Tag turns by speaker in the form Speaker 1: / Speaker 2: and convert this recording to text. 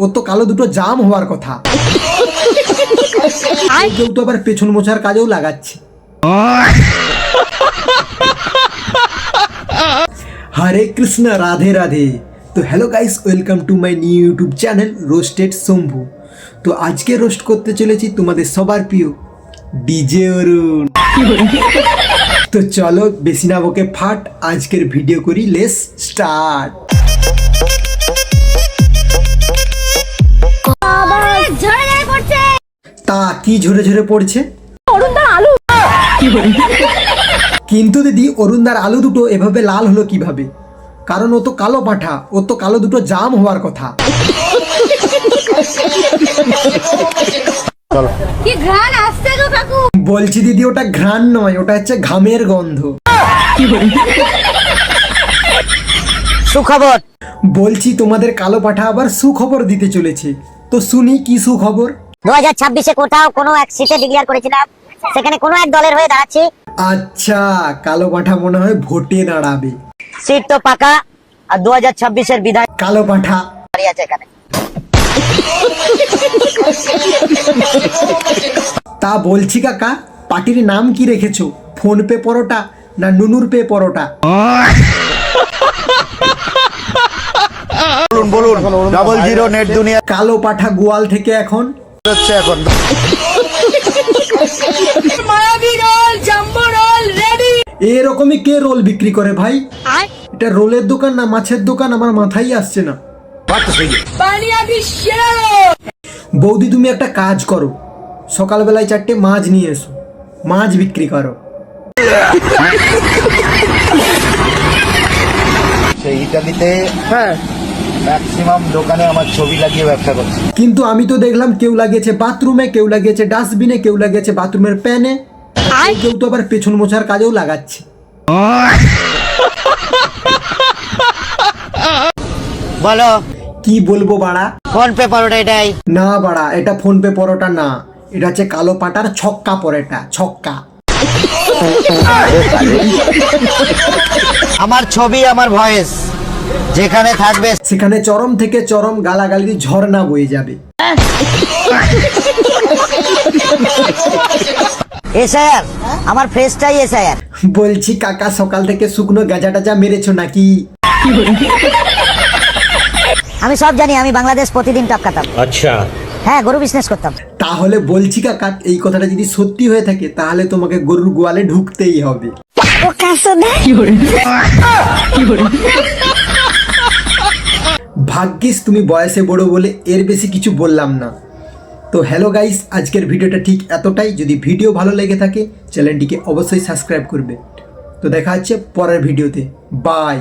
Speaker 1: ওর তো কালো দুটো জাম হওয়ার কথা। কেউ তো আবার পেছন মোছার কাজেও লাগাচ্ছে। হরে কৃষ্ণ, রাধে রাধে। তো hello guys, welcome to my new YouTube channel roasted Shambhu. তো আজকে রোস্ট করতে চলেছি তোমাদের সবার প্রিয় ডিজে অরুণ। তো চলো বেশি না বকে ফাট, আজকের ভিডিও করি, লেস স্টার্ট। তা কি ঝরে ঝরে পড়ছে? কিন্তু দিদি, অরুণদার আলু দুটো এভাবে লাল হলো কিভাবে? কারণ ও তো কালো পাঠা, ও তো কালো দুটো জাম হওয়ার কথা।
Speaker 2: কি ঘ্রাণ আসছে গো কাকু?
Speaker 1: বলছি দিদি, ওটা ঘ্রাণ নয়, ওটা হচ্ছে ঘামের গন্ধ।
Speaker 3: সুখবর
Speaker 1: বলছি তোমাদের কালো পাঠা আবার সুখবর দিতে চলেছে, তো শুনি কি সুখবর।
Speaker 3: 2026-এ কোথাও কোনো এক সিটে ডিক্লেয়ার করেছিলাম, সেখানে কোনো এক দলের হয়ে দাঁড়াচ্ছি।
Speaker 1: আচ্ছা, কালো পাঠা মনে হয় ভোটে দাঁড়াবে।
Speaker 3: সিট তো পাকা, আর 2026-এর বিধায়ক
Speaker 1: কালো পাঠা
Speaker 3: দাঁড়িয়ে আছে এখানে।
Speaker 1: তা বলছি কাকা, পার্টির নাম কি রেখেছো? ফোন পে পরোটা না নুনুর পে পরোটা?
Speaker 4: বলুন 00 নেট দুনিয়া
Speaker 1: কালো পাঠা গোয়াল থেকে এখন
Speaker 4: হচ্ছে এখন।
Speaker 1: এরকমই কে রোল বিক্রি করে ভাই? এটা রোলের দোকান না মাছের দোকান, আমার মাথায় আসছে না। বৌদি, তুমি একটা কাজ করো, সকালবেলায় 4টে মাছ নিয়ে এসো, মাছ বিক্রি করো।
Speaker 4: সেই ইতালিতে ম্যাক্সিমাম দোকানে আমার ছবি লাগিয়ে ব্যবসা করছে।
Speaker 1: কিন্তু আমি তো দেখলাম কেউ লাগিয়েছে বাথরুমে, কেউ লাগিয়েছে ডাস্টবিনে, কেউ লাগিয়েছে বাথরুমের প্যানে, কেউ তো আবার পেছন মোছার কাজেও লাগাচ্ছে।
Speaker 3: বলো
Speaker 1: কি বলবো বাড়া?
Speaker 3: ফোন পে পরোটা এটাই।
Speaker 1: না বাড়া, এটা ফোন পে পরোটা না, এটা হচ্ছে কালো পাটার ছক্কা পরোটা, ছক্কা।
Speaker 3: আমার ছবি, আমার ভয়েস যেখানে থাকবে
Speaker 1: সেখানে চরম থেকে চরম গালাগালির ঝর্ণা বয়ে যাবে।
Speaker 3: এসআইআর, আমার ফেসটাই এসআইআর।
Speaker 1: বলছি কাকা, সকাল থেকে শুকনো গাজা টাজা মেরেছো নাকি?
Speaker 3: আমি সব জানি, আমি বাংলাদেশ প্রতিদিন টপকাতাম।
Speaker 4: আচ্ছা,
Speaker 3: হ্যাঁ, গরু বিজনেস করতাম।
Speaker 1: তাহলে বলছি কাকা, এই কথাটা যদি সত্যি হয়ে থাকে তাহলে তোমাকে গরুর গোয়ালে ঢুকতেই হবে। ভাগ্যিস তুমি বয়সে বড় বলে এর বেশি কিছু বললাম না। তো হ্যালো গাইস, আজকের ভিডিওটা ঠিক এতটাই। যদি ভিডিও ভালো লেগে থাকে চ্যানেলটিকে অবশ্যই সাবস্ক্রাইব করবে। তো দেখা হচ্ছে পরের ভিডিওতে, বাই।